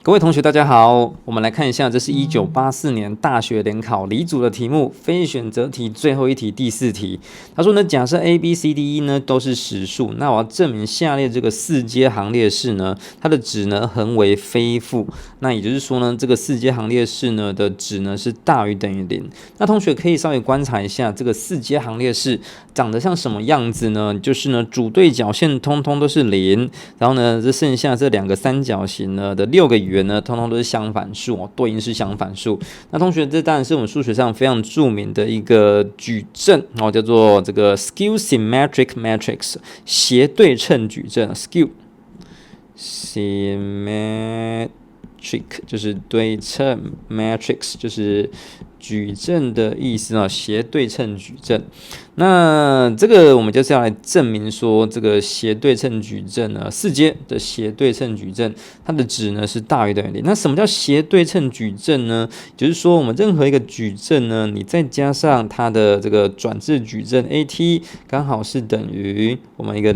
各位同学，大家好。我们来看一下，这是1984年大学联考理组的题目，非选择题最后一题第4题。他说呢，假设 A、B、C、D、E 呢都是实数，那我要证明下列这个4阶行列式呢，它的值呢恒为非负。那也就是说呢，这个4阶行列式呢的值呢是大于等于0。那同学可以稍微观察一下，这个4阶行列式长得像什么样子呢？就是呢，主对角线通通都是0，然后呢，这剩下这2个三角形呢的6个圆呢，通通都是相反数哦，对应是相反数。那同学，这当然是我们数学上非常著名的一个矩阵哦，叫做这个 skew symmetric matrix 斜对称矩阵 skew symmetric 就是对称 matrix 就是矩阵的意思啊，斜对称矩阵。那这个我们就是要来证明说，这个斜对称矩阵呢，4阶的斜对称矩阵，它的值呢是大于等于0。那什么叫斜对称矩阵呢？就是说，我们任何一个矩阵呢，你再加上它的这个转置矩阵 AT， 刚好是等于我们一个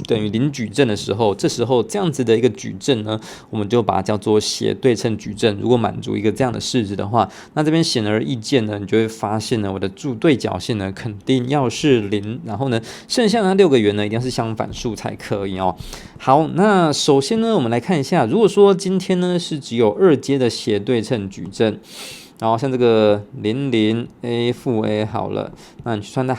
等于0矩阵的时候，这时候这样子的一个矩阵呢，我们就把它叫做斜对称矩阵。如果满足一个这样的式子的话，那这边显而易见呢，你就会发现呢，我的主对角线呢肯定要是0，然后呢，剩下的6个圆呢一定是相反数才可以哦。好，那首先呢，我们来看一下，如果说今天呢是只有2阶的斜对称矩阵。然后像这个00 A 负 A 好了，那你去算它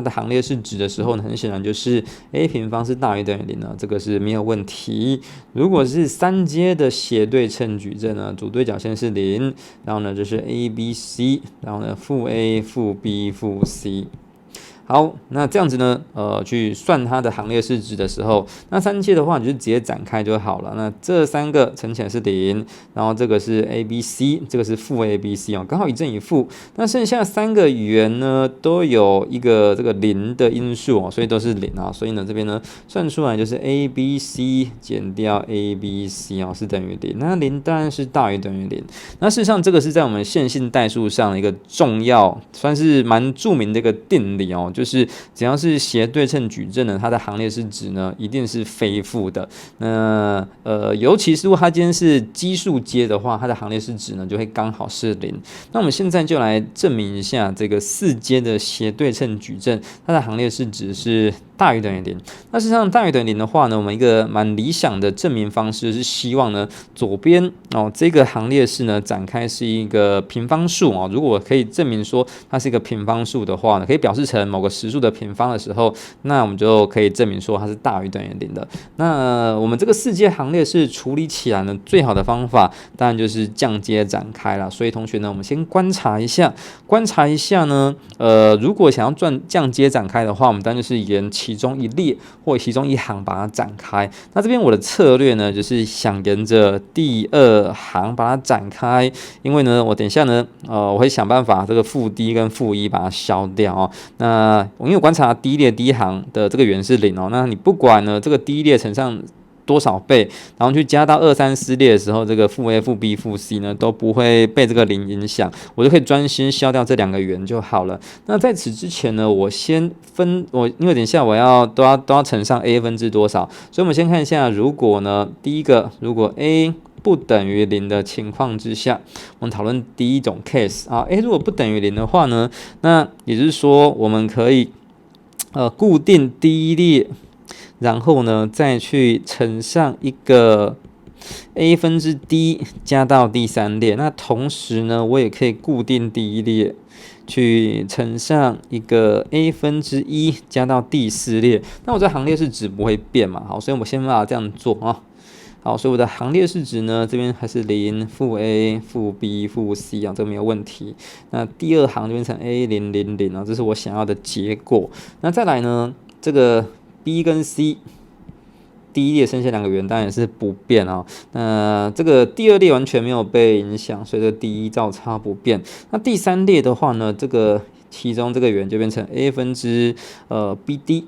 的行列式值的时候呢，很显然就是 A 平方是大于等于0呢，这个是没有问题。如果是3阶的斜对称矩阵呢，主对角线是0，然后呢就是 A B C， 然后呢负 A 负 B 负 C。好，那这样子呢，去算它的行列式值的时候，那3阶的话，你就直接展开就好了。那这3个乘起来是0，然后这个是 A B C， 这个是负 A B C 哦，刚好一正一负。那剩下3个圆呢，都有一个这个0的因数哦，所以都是0啊。所以呢，这边呢算出来就是 A B C 减掉 A B C 哦，是等于0。那0当然是大于等于0。那事实上，这个是在我们线性代数上的一个重要，算是蛮著名的一个定理哦。就是只要是斜对称矩阵呢，它的行列式值呢一定是非负的。那尤其是如果它今天是奇数阶的话，它的行列式值呢就会刚好是0。那我们现在就来证明一下这个4阶的斜对称矩阵，它的行列式值是大于等于0。那事实上大于等于0的话呢，我们一个蛮理想的证明方式是希望呢左边哦这个行列式呢展开是一个平方数哦。如果可以证明说它是一个平方数的话呢，可以表示成某个实数的平方的时候，那我们就可以证明说它是大于等于0的。那我们这个4阶行列式处理起来呢，最好的方法当然就是降阶展开了。所以同学呢，我们先观察一下呢，如果想要降阶展开的话，我们当然就是沿其中一列或其中一行把它展开。那这边我的策略呢，就是想沿着第2行把它展开，因为呢，我等一下呢，我会想办法这个负 D 跟负1把它消掉哦。那因为我观察第1列第1行的这个圆是0哦，那你不管呢这个第1列乘上多少倍，然后去加到2、3、4列的时候，这个负 A、负 B、负 C 呢都不会被这个0影响，我就可以专心消掉这2个圆就好了。那在此之前呢，我先因为等一下我都要乘上 A 分之多少，所以我们先看一下，如果呢第一个如果 A不等于0的情况之下，我们讨论第一种 case 啊。如果不等于0的话呢，那也就是说我们可以固定第1列，然后呢再去乘上一个 A 分之 D 加到第3列。那同时呢，我也可以固定第1列，去乘上一个 A 分之1加到第4列。那我这行列式值不会变嘛？好，所以我先把它这样做啊。好，所以我的行列式值呢，这边还是0、负 A、负 B、负 C 啊，这个没有问题。那第2行就变成 A 0 0 0啊，这是我想要的结果。那再来呢，这个 B 跟 C。第1列剩下2个圆当然也是不变啊，那这个第2列完全没有被影响，所以这第1照差不变。那第3列的话呢，这个其中这个圆就变成 A 分之BD。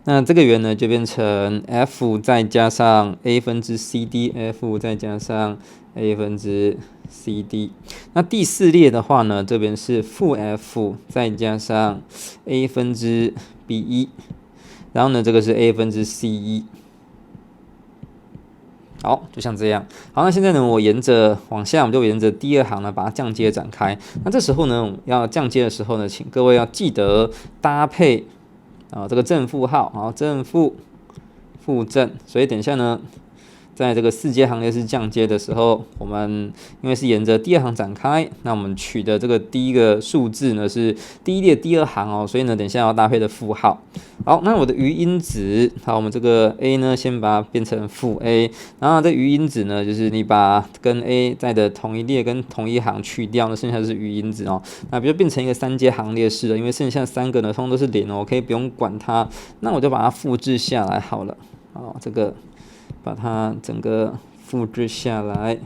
那这个圆呢就变成 F 再加上 A 分之 CD，F 再加上 A 分之 CD。那第4列的话呢，这边是负 F 再加上 A 分之 B1，然后呢这个是 A 分之 C1。好，就像这样。好，那现在呢，我沿着往下，我们就沿着第二行呢，把它降阶展开。那这时候呢，要降阶的时候呢，请各位要记得搭配这个正负号，好，正负负正。所以等一下呢，在这个4阶行列式降阶的时候，我们因为是沿着第二行展开，那我们取的这个第一个数字呢是第一列第二行哦，所以呢，等一下要搭配的负号。好，那我的余因子，好，我们这个 a 呢，先把它变成负 a， 然后这余因子呢，就是你把跟 a 在的同一列跟同一行去掉呢，剩下的是余因子哦。那比如变成一个3阶行列式了，因为剩下3个呢，通通都是0哦，我可以不用管它，那我就把它复制下来好了。好，这个把它整个复制下来，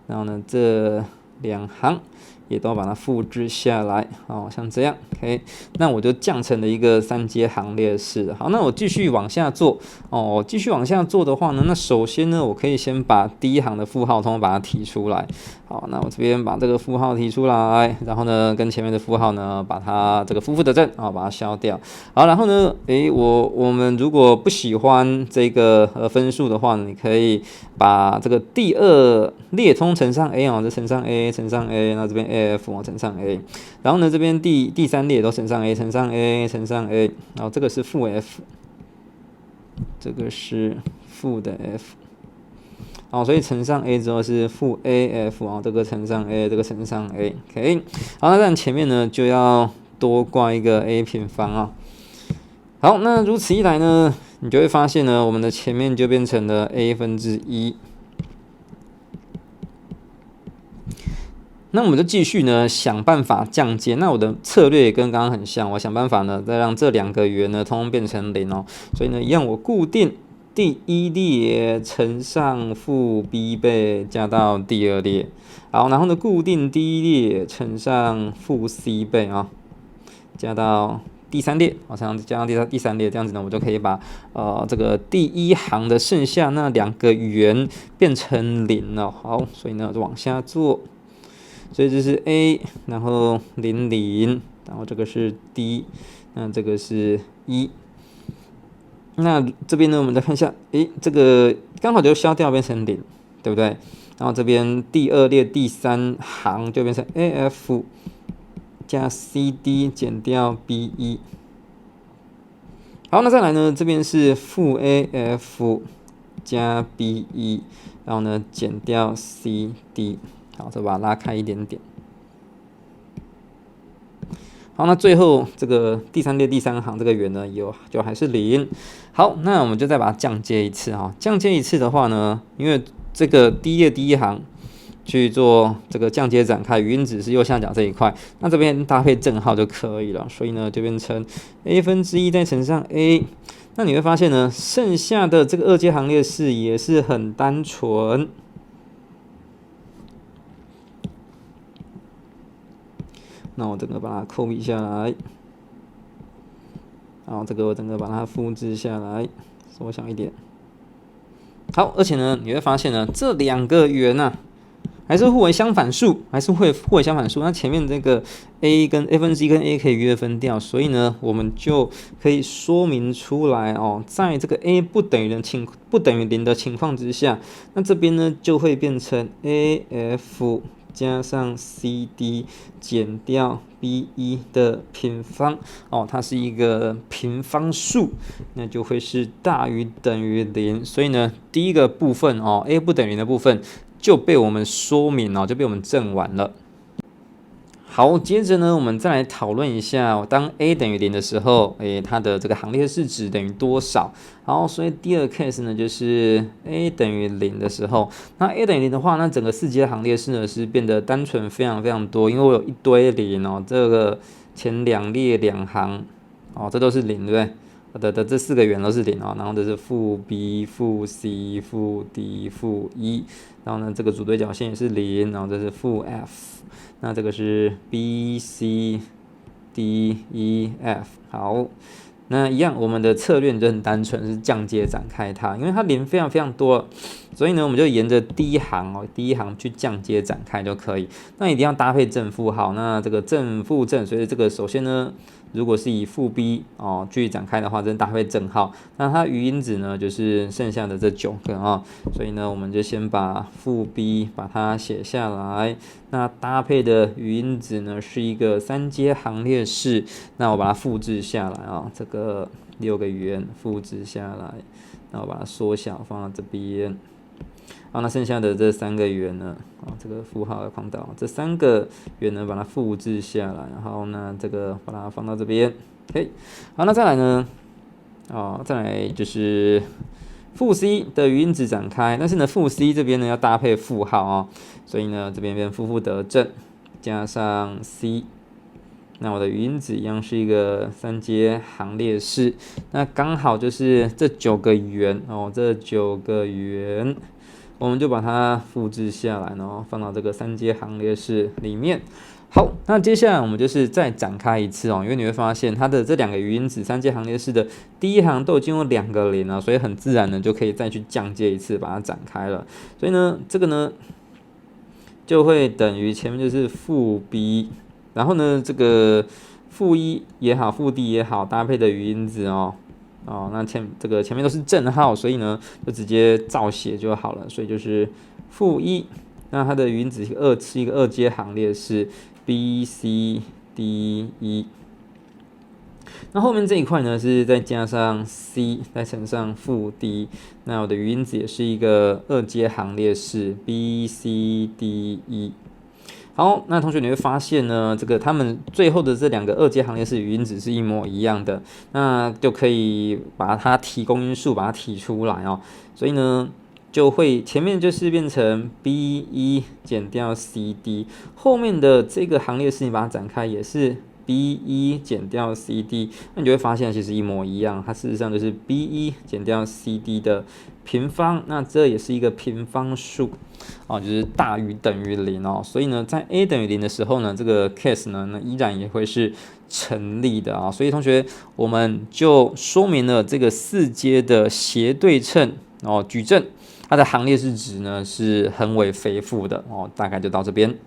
然后呢，这2行也都把它复制下来，好，像这样 ，OK， 那我就降成了一个3阶行列式。好，那我继续往下做哦，继续往下做的话呢，那首先呢，我可以先把第一行的负号通通把它提出来。好，那我这边把这个负号提出来，然后呢，跟前面的负号呢，把它这个负负得正把它消掉。好，然后呢，我们如果不喜欢这个分数的话呢，你可以把这个第2列通乘上 a 这乘上 a 乘上 a， 那这边 af 乘上 a， 然后呢，这边第3列都乘上 a 乘上 a 乘上 a， 然后这个是负 f， 这个是负的 f。好，所以乘上 a 之后是负 af 这个乘上 a， 这个乘上 a，OK。好，那这样前面呢就要多挂一个 a 平方啊。好，那如此一来呢，你就会发现呢，我们的前面就变成了 a 分之1。那我们就继续呢想办法降阶。那我的策略也跟刚刚很像，我想办法呢再让这2个圆呢通通变成0哦。所以呢，一样我固定第1列乘上负 b 倍加到第2列，好，然后呢固定第1列乘上负 c 倍加到第3列，加上第3列，这样子呢，我就可以把这个第1行的剩下那2个圆变成0了。好，所以呢就往下做，所以这是 a， 然后0 0，然后这个是 d， 那这个是1。那这边呢，我们再看一下，这个刚好就消掉变成0，对不对？然后这边第2列第3行就变成 af 加 cd 减掉 b1。好，那再来呢，这边是负 af 加 b1， 然后呢减掉 cd。好，再把它拉开一点点。好，那最后这个第3列第3行这个圆呢，就还是0。好，那我们就再把它降阶一次降阶一次的话呢，因为这个第1列第1行去做这个降阶展开，余因子是右下角这一块，那这边搭配正号就可以了。所以呢，就变成 a 分之1再乘上 a。那你会发现呢，剩下的这个2阶行列式也是很单纯。那我整个把它copy下来，然后这个我整个把它复制下来，缩小一点。好，而且呢，你会发现呢，这2个圆还是互为相反数，那前面这个 a 跟 a 分之1跟 a 可以约分掉，所以呢，我们就可以说明出来在这个 a 不等于0的情况之下，那这边呢就会变成 af 加上 cd 减掉 b1 的平方它是一个平方数，那就会是大于等于0。所以呢，第一个部分a 不等于0的部分就被我们说明就被我们证完了。好，接着呢，我们再来讨论一下，当 a 等于0的时候，它的这个行列式值等于多少？好，所以第2 case 呢，就是 a 等于0的时候，那 a 等于0的话，那整个4阶行列式呢是变得单纯非常非常多，因为我有一堆0这个前2列2行这都是0，对不对？这4个圆都是0然后这是负 b 负 c 负 d 负1，然后呢这个主对角线也是0，然后这是负 f， 那这个是 b c d e f。 好，那一样我们的策略就很单纯，是降阶展开它，因为它0非常非常多，所以呢，我们就沿着第一行去降阶展开就可以。那一定要搭配正负号。那这个正负正，所以这个首先呢，如果是以负 b 去展开的话，真搭配正号。那它余因子呢，就是剩下的这9个所以呢，我们就先把负 b 把它写下来。那搭配的余因子呢，是一个3阶行列式。那我把它复制下来这个6个圆复制下来。那我把它缩小放到这边。好，那剩下的这3个圆呢，这个符号要放到这3个圆呢，把它复制下来，然后呢，这个把它放到这边。OK， 好，那再来呢，再来就是负 c 的余因子展开，但是呢，负 c 这边呢要搭配负号所以呢，这边变负得正加上 c。那我的余因子一样是一个3阶行列式，那刚好就是这9个圆这9个圆。我们就把它复制下来，然后放到这个3阶行列式里面。好，那接下来我们就是再展开一次因为你会发现它的这2个余因子3阶行列式的第一行都已经有2个零了，所以很自然的就可以再去降阶一次把它展开了。所以呢，这个呢就会等于前面就是负 b， 然后呢这个负1也好，负 d 也好，搭配的余因子那这个前面都是正号，所以呢就直接照写就好了。所以就是负1，那它的余因子是一个2阶行列式 b c d e。那后面这一块呢是再加上 c 再乘上负 d， 那我的余因子也是一个2阶行列式 b c d e。好，那同学你会发现呢，这个他们最后的这2个2阶行列式余因子是一模一样的，那就可以把它提公因数把它提出来所以呢，就会前面就是变成 b1 减掉 cd， 后面的这个行列式你把它展开也是 b1 减掉 cd， 那你就会发现其实一模一样，它事实上就是 b1 减掉 cd 的平方，那这也是一个平方数就是大于等于0所以呢，在 a 等于0的时候呢，这个 case 呢依然也会是成立的所以同学，我们就说明了这个4阶的斜对称矩阵，它的行列式值呢是横为非负的大概就到这边。